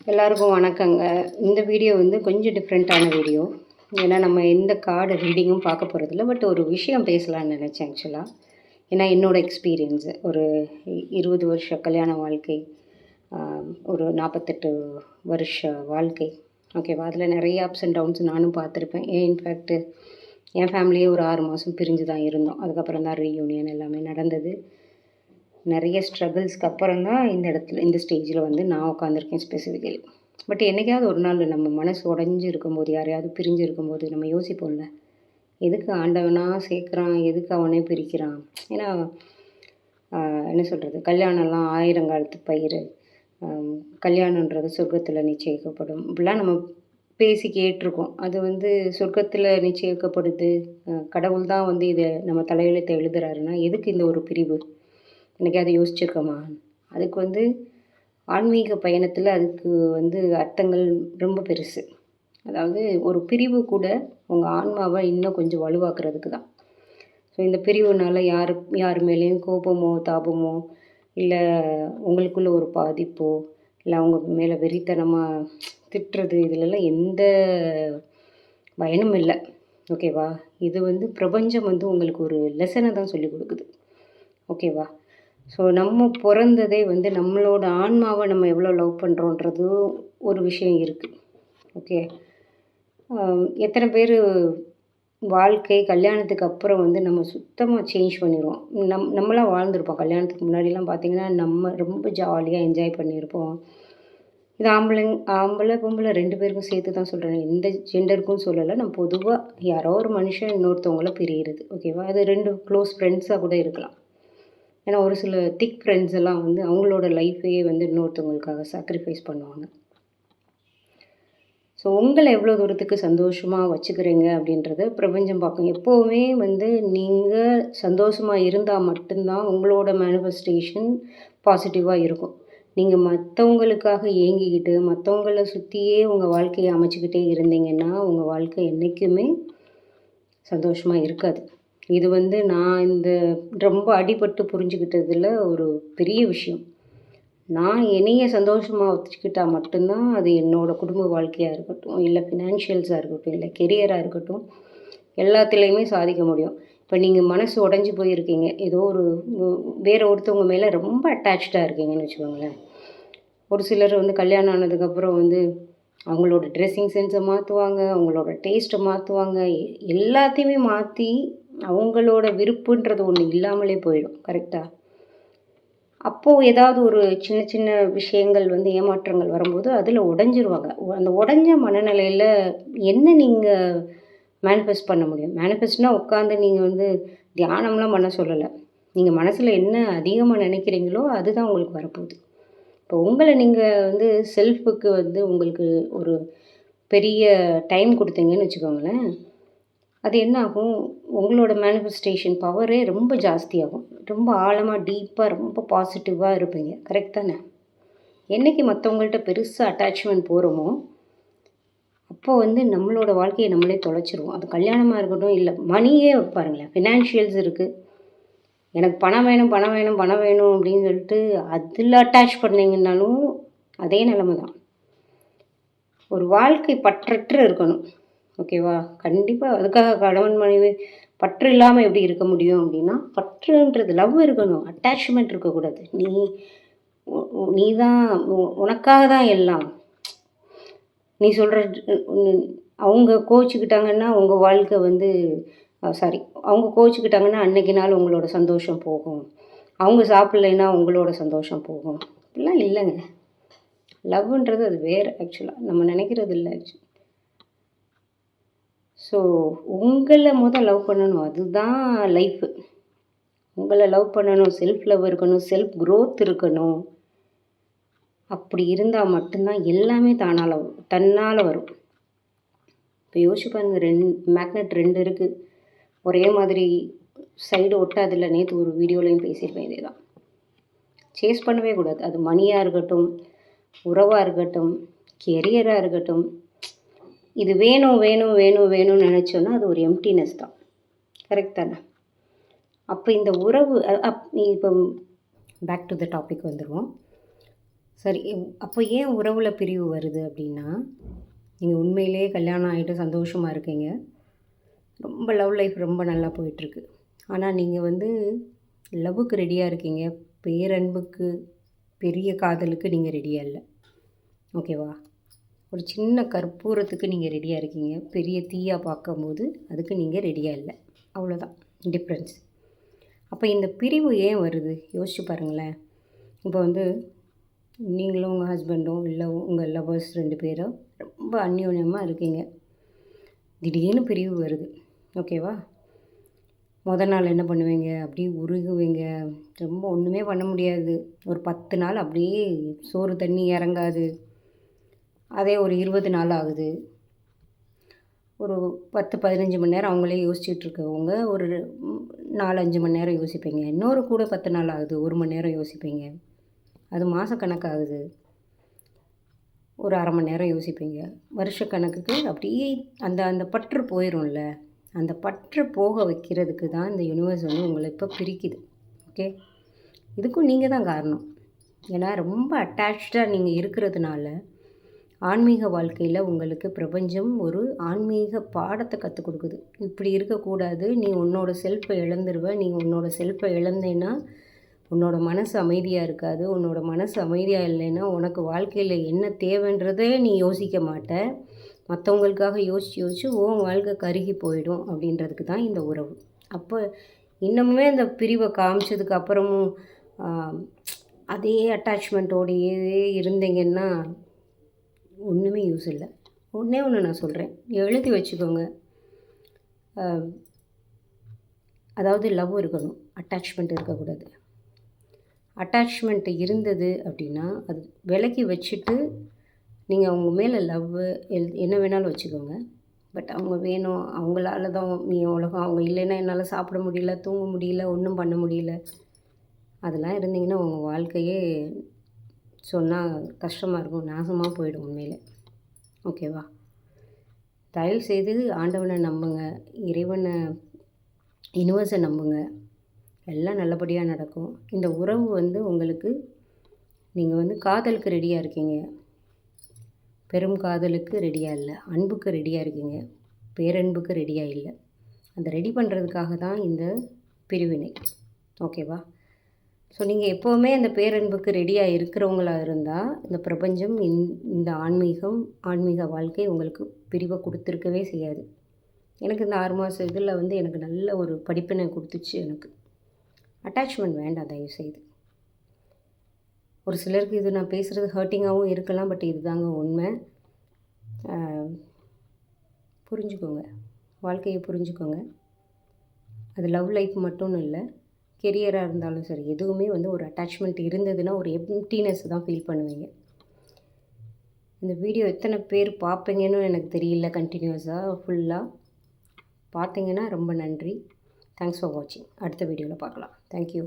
எல்லாருக்கும் வணக்கங்க. இந்த வீடியோ வந்து கொஞ்சம் டிஃப்ரெண்ட்டான வீடியோ. ஏன்னா நம்ம எந்த கார்டு ரீடிங்கும் பார்க்க போகிறதில்ல. பட் ஒரு விஷயம் பேசலான்னு நினச்சேன் ஆக்சுவலாக. ஏன்னா என்னோடய எக்ஸ்பீரியன்ஸு ஒரு 20 வருஷ கல்யாண வாழ்க்கை, ஒரு 48 வருஷ வாழ்க்கை. ஓகேவா? அதில் நிறைய அப்ஸ் அண்ட் டவுன்ஸ் நானும் பார்த்துருப்பேன். இன்ஃபேக்ட்டு என் ஃபேமிலியே ஒரு 6 மாதம் பிரிஞ்சு தான் இருந்தோம். அதுக்கப்புறம் தான் ரீயூனியன் எல்லாமே நடந்தது. நிறைய ஸ்ட்ரகிள்ஸ்க்கு அப்புறம் தான் இந்த ஸ்டேஜில் வந்து நான் உட்காந்துருக்கேன் ஸ்பெசிஃபிக்கலி. பட் என்றைக்காவது ஒரு நாள் நம்ம மனசு உடஞ்சி இருக்கும்போது, யாரையாவது பிரிஞ்சு இருக்கும்போது நம்ம யோசிப்போம்ல, எதுக்கு ஆண்டவனாக சேர்க்குறான், எதுக்கு அவனே பிரிக்கிறான். ஏன்னா என்ன சொல்கிறது, கல்யாணம்லாம் ஆயிரங்காலத்து பயிர், கல்யாணன்றது சொர்க்கத்தில் நிச்சயிக்கப்படும், இப்படிலாம் நம்ம பேசி கேட்டிருக்கோம். அது வந்து சொர்க்கத்தில் நிச்சயிக்கப்படுது, கடவுள் தான் வந்து இதை நம்ம தலையெழுத்தை எழுதுறாருன்னா எதுக்கு இந்த ஒரு பிரிவு? என்னைக்காவது யோசிச்சிருக்கோமா? அதுக்கு வந்து ஆன்மீக பயணத்தில் அதுக்கு வந்து அர்த்தங்கள் ரொம்ப பெருசு. அதாவது ஒரு பிரிவு கூட உங்கள் ஆன்மாவை இன்னும் கொஞ்சம் வலுவாக்குறதுக்கு தான். ஸோ இந்த பிரிவுனால் யார் மேலேயும் கோபமோ தாபமோ, இல்லை உங்களுக்குள்ள ஒரு பாதிப்போ, இல்லை அவங்க மேலே வெறித்தனமாக திட்டுறது, இதிலெல்லாம் எந்த பயனும் இல்லை. ஓகேவா? இது வந்து பிரபஞ்சம் வந்து உங்களுக்கு ஒரு லெசனை தான் சொல்லிக் கொடுக்குது. ஓகேவா? ஸோ நம்ம பிறந்ததே வந்து நம்மளோட ஆன்மாவை நம்ம எவ்வளோ லவ் பண்ணுறோன்றது ஒரு விஷயம் இருக்குது. ஓகே, எத்தனை பேர் வாழ்க்கை கல்யாணத்துக்கு அப்புறம் வந்து நம்ம சுத்தமாக சேஞ்ச் பண்ணிடுவோம். நம்மளாம் வாழ்ந்துருப்போம். கல்யாணத்துக்கு முன்னாடிலாம் பார்த்திங்கன்னா நம்ம ரொம்ப ஜாலியாக என்ஜாய் பண்ணியிருப்போம். இது ஆம்பளை பொம்பளை 2 பேருக்கும் சேர்த்து தான் சொல்கிறேன், எந்த ஜெண்டருக்கும் சொல்லலை. நம்ம பொதுவாக யாரோ ஒரு மனுஷன் இன்னொருத்தவங்கள பிரியிறது. ஓகேவா? அது 2 க்ளோஸ் ஃப்ரெண்ட்ஸாக கூட இருக்கலாம். ஏன்னா ஒரு சில திக் ஃப்ரெண்ட்ஸ் எல்லாம் வந்து அவங்களோட லைஃப்பையே வந்து இன்னொருத்தவங்களுக்காக சாக்ரிஃபைஸ் பண்ணுவாங்க. ஸோ உங்களை எவ்வளோ தூரத்துக்கு சந்தோஷமாக வச்சுக்கிறீங்க அப்படின்றத பிரபஞ்சம் பார்க்கும். எப்போவுமே வந்து நீங்கள் சந்தோஷமாக இருந்தால் மட்டும்தான் உங்களோட மேனிஃபெஸ்டேஷன் பாசிட்டிவாக இருக்கும். நீங்கள் மற்றவங்களுக்காக ஏங்கிக்கிட்டு மற்றவங்கள சுற்றியே உங்கள் வாழ்க்கையை அமைச்சிக்கிட்டே இருந்தீங்கன்னா உங்கள் வாழ்க்கை என்றைக்குமே சந்தோஷமாக இருக்காது. இது வந்து நான் ரொம்ப அடிபட்டு புரிஞ்சுக்கிட்டதில் ஒரு பெரிய விஷயம். நான் என்னைய சந்தோஷமாக வச்சுக்கிட்டா மட்டும்தான் அது என்னோடய குடும்ப வாழ்க்கையாக இருக்கட்டும், இல்லை ஃபினான்ஷியல்ஸாக இருக்கட்டும், இல்லை கெரியராக இருக்கட்டும், எல்லாத்துலேயுமே சாதிக்க முடியும். இப்போ நீங்கள் மனசு உடஞ்சி போயிருக்கீங்க, ஏதோ ஒரு வேறு ஒருத்தவங்க மேலே ரொம்ப அட்டாச்சாக இருக்கீங்கன்னு வச்சுக்கோங்களேன். ஒரு சிலர் வந்து கல்யாணம் ஆனதுக்கப்புறம் வந்து அவங்களோட ட்ரெஸ்ஸிங் சென்ஸை மாற்றுவாங்க, அவங்களோட டேஸ்ட்டை மாற்றுவாங்க, எல்லாத்தையுமே மாற்றி அவங்களோட விருப்புன்றது ஒன்று இல்லாமலே போயிடும். கரெக்டாக? அப்போது ஏதாவது ஒரு சின்ன சின்ன விஷயங்கள் வந்து ஏமாற்றங்கள் வரும்போது அதில் உடஞ்சிருவாங்க. அந்த உடஞ்ச மனநிலையில் என்ன நீங்கள் மேனிஃபெஸ்ட் பண்ண முடியும்? மேனிஃபெஸ்ட்னால் உட்காந்து நீங்கள் வந்து தியானம்லாம் பண்ண சொல்லலை. நீங்கள் மனசில் என்ன அதிகமாக நினைக்கிறீங்களோ அதுதான் உங்களுக்கு வரப்போகுது. இப்போ உங்களை நீங்கள் வந்து செல்ஃபுக்கு வந்து உங்களுக்கு ஒரு பெரிய டைம் கொடுத்தீங்கன்னு வச்சுக்கோங்களேன், அது என்ன ஆகும், உங்களோட மேனிஃபெஸ்டேஷன் பவரே ரொம்ப ஜாஸ்தியாகும். ரொம்ப ஆழமாக டீப்பாக ரொம்ப பாசிட்டிவாக இருப்பீங்க. கரெக்ட் தானே? என்றைக்கு மற்றவங்கள்ட்ட பெருசாக அட்டாச்மெண்ட் போகிறோமோ அப்போது வந்து நம்மளோட வாழ்க்கையை நம்மளே தொலைச்சிருவோம். அது கல்யாணமாக இருக்கட்டும், இல்லை மணியே பாருங்களேன், ஃபினான்ஷியல்ஸ் இருக்குது. எனக்கு பணம் வேணும் பணம் வேணும் பணம் வேணும் அப்படின்னு சொல்லிட்டு அதில் அட்டாச் பண்ணிங்கன்னாலும் அதே நிலைமை தான். ஒரு வாழ்க்கை பற்றற்று இருக்கணும். ஓகேவா? கண்டிப்பாக அதுக்காக கணவன் மனைவி பற்று இல்லாமல் எப்படி இருக்க முடியும் அப்படின்னா, பற்றுன்றது லவ் இருக்கணும், அட்டாச்மெண்ட் இருக்கக்கூடாது. நீ தான் உனக்காக தான் எல்லாம். நீ சொல்கிற அவங்க கோச்சிக்கிட்டாங்கன்னா உங்கள் வாழ்க்கை வந்து அவங்க கோச்சிக்கிட்டாங்கன்னா அன்னைக்கு நாள் உங்களோட சந்தோஷம் போகும். அவங்க சாப்பிட்லைன்னா உங்களோட சந்தோஷம் போகும். இப்படிலாம் இல்லைங்க. லவ்ன்றது அது வேறு. ஆக்சுவலாக நம்ம நினைக்கிறது இல்லை. ஆக்சுவலி ஸோ உங்களை லவ் பண்ணணும், அதுதான் லைஃபு. உங்களை லவ் பண்ணணும், செல்ஃப் லவ் இருக்கணும், செல்ஃப் க்ரோத் இருக்கணும். அப்படி இருந்தால் மட்டும்தான் எல்லாமே தன்னால் வரும். இப்போ யோசிச்சு பாருங்கள், மேக்னெட் 2 இருக்குது, ஒரே மாதிரி சைடு ஒட்டாதில்ல. நேற்று ஒரு வீடியோலையும் பேசியிருப்பேன் இதே தான். சேஸ் பண்ணவே கூடாது. அது மணியாக இருக்கட்டும், உறவாக இருக்கட்டும், கெரியராக இருக்கட்டும். இது வேணும் வேணும் வேணும் வேணும்னு நினச்சோன்னா அது ஒரு எம்டினஸ் தான். கரெக்ட் தானே? அப்போ இந்த உறவு இப்போ பேக் டு த டாபிக் வந்துடுவோம். சரி, அப்போ ஏன் உறவுல பிரிவு வருது அப்படின்னா, நீங்கள் உண்மையிலேயே கல்யாணம் ஆகிட்டு சந்தோஷமாக இருக்கீங்க. ரொம்ப லவ் லைஃப் ரொம்ப நல்லா போயிட்டுருக்கு. ஆனால் நீங்கள் வந்து லவ்வுக்கு ரெடியாக இருக்கீங்க. பேரன்புக்கு, பெரிய காதலுக்கு நீங்கள் ரெடியாக இல்ல. ஓகேவா? ஒரு சின்ன கற்பூரத்துக்கு நீங்கள் ரெடியாக இருக்கீங்க. பெரிய தீயா பார்க்கும்போது அதுக்கு நீங்கள் ரெடியாக இல்ல. அவ்வளோதான் டிஃப்ரென்ஸ். அப்போ இந்த பிரிவு ஏன் வருது? யோசிச்சு பாருங்களேன். இப்போ வந்து நீங்களும் உங்கள் ஹஸ்பண்டும் இல்லை உங்கள் லவ்வர்ஸ் 2 பேரும் ரொம்ப அந்யோன்யமாக இருக்கீங்க. திடீர்னு பிரிவு வருது. ஓகேவா? நாள் என்ன பண்ணுவீங்க? அப்படியே உருகுவீங்க. ரொம்ப ஒன்றுமே பண்ண முடியாது. ஒரு 10 நாள் அப்படியே சோறு தண்ணி இறங்காது. அதே ஒரு 20 நாள் ஆகுது. ஒரு 10, 15 மணி நேரம் அவங்களே யோசிச்சுட்டு இருக்கவங்க ஒரு 4, 5 மணி நேரம் யோசிப்பீங்க. இன்னொரு கூட 10 நாள் ஆகுது. 1 மணி நேரம் யோசிப்பீங்க. அது மாதக்கணக்காகுது. ஒரு 1/2 மணி நேரம் யோசிப்பீங்க. வருஷக்கணக்குக்கு அப்படியே அந்த அந்த பற்று போயிடும்ல. அந்த பற்று போக வைக்கிறதுக்கு தான் இந்த யூனிவர்ஸ் வந்து உங்களை இப்போ பிரிக்குது. ஓகே? இதுக்கும் நீங்கள் தான் காரணம். ஏன்னா ரொம்ப அட்டாச்சாக நீங்கள் இருக்கிறதுனால ஆன்மீக வாழ்க்கையில் உங்களுக்கு பிரபஞ்சம் ஒரு ஆன்மீக பாடத்தை கற்றுக் கொடுக்குது. இப்படி இருக்கக்கூடாது, நீ உன்னோட செல்ஃபை இழந்துருவ. நீ உன்னோட செல்ஃபை இழந்தேன்னா உன்னோட மனசு அமைதியாக இருக்காது. உன்னோட மனசு அமைதியாக இல்லைன்னா உனக்கு வாழ்க்கையில் என்ன தேவைன்றதே நீ யோசிக்க மாட்ட. மற்றவங்களுக்காக யோசித்து உன் வாழ்க்கை கருகி போயிடும் அப்படின்றதுக்கு தான் இந்த உறவு. அப்போ இன்னமுமே அந்த பிரிவை காமிச்சதுக்கு அப்புறமும் அதே அட்டாச்மெண்ட்டோடையே இருந்தீங்கன்னா ஒன்றுமே யூஸ் இல்லை. ஒன்றே ஒன்று நான் சொல்கிறேன், எழுதி வச்சுக்கோங்க. அதாவது லவ் இருக்கணும், அட்டாச்மெண்ட் இருக்கக்கூடாது. அட்டாச்மெண்ட் இருந்தது அப்படின்னா அது விலக்கி வச்சுட்டு நீங்கள் அவங்க மேலே லவ்வு என்ன வேணாலும் வச்சுக்கோங்க. பட் அவங்க வேணும், அவங்களால தான் நீ உலகம், அவங்க இல்லைன்னா என்னால் சாப்பிட முடியல, தூங்க முடியல, ஒன்றும் பண்ண முடியல, அதெல்லாம் இருந்தீங்கன்னா உங்கள் வாழ்க்கையே சொன்னால் கஷ்டமாக இருக்கும், நாசமாக போயிடும் உண்மையில். ஓகேவா? தயவு செய்து ஆண்டவனை நம்புங்க, இறைவனை, யூனிவர்ஸை நம்புங்க. எல்லாம் நல்லபடியாக நடக்கும். இந்த உறவு வந்து உங்களுக்கு, நீங்கள் வந்து காதலுக்கு ரெடியாக இருக்கீங்க, பெரும் காதலுக்கு ரெடியாக இல்லை. அன்புக்கு ரெடியாக இருக்கீங்க, பேரன்புக்கு ரெடியாக இல்லை. அந்த ரெடி பண்ணுறதுக்காக தான் இந்த பிரிவினை. ஓகேவா? ஸோ நீங்கள் எப்போவுமே அந்த பேரன்புக்கு ரெடியாக இருக்கிறவங்களா இருந்தால் இந்த பிரபஞ்சம் இந்த ஆன்மீக வாழ்க்கை உங்களுக்கு பிரிவை கொடுத்துருக்கவே செய்யாது. எனக்கு இந்த 6 மாத இதில் வந்து எனக்கு நல்ல ஒரு படிப்பினை கொடுத்துச்சு. எனக்கு அட்டாச்மெண்ட் வேண்டாம் தயவுசெய்து. ஒரு சிலருக்கு இது நான் பேசுகிறது ஹர்ட்டிங்காகவும் இருக்கலாம், பட் இதுதாங்க உண்மை. புரிஞ்சுக்கோங்க, வாழ்க்கையை புரிஞ்சுக்கோங்க. அது லவ் லைஃப் மட்டும்னு இல்லை, கெரியராக இருந்தாலும் சரி, எதுவுமே வந்து ஒரு அட்டாச்மெண்ட் இருந்ததுன்னா ஒரு எம்ப்டினஸ் தான் ஃபீல் பண்ணுவீங்க. இந்த வீடியோ எத்தனை பேர் பார்ப்பீங்கன்னு எனக்கு தெரியல. கண்டினியூஸாக ஃபுல்லாக பார்த்தீங்கன்னா ரொம்ப நன்றி. தேங்க்ஸ் ஃபார் வாட்சிங். அடுத்த வீடியோவில் பார்க்கலாம். தேங்க்யூ.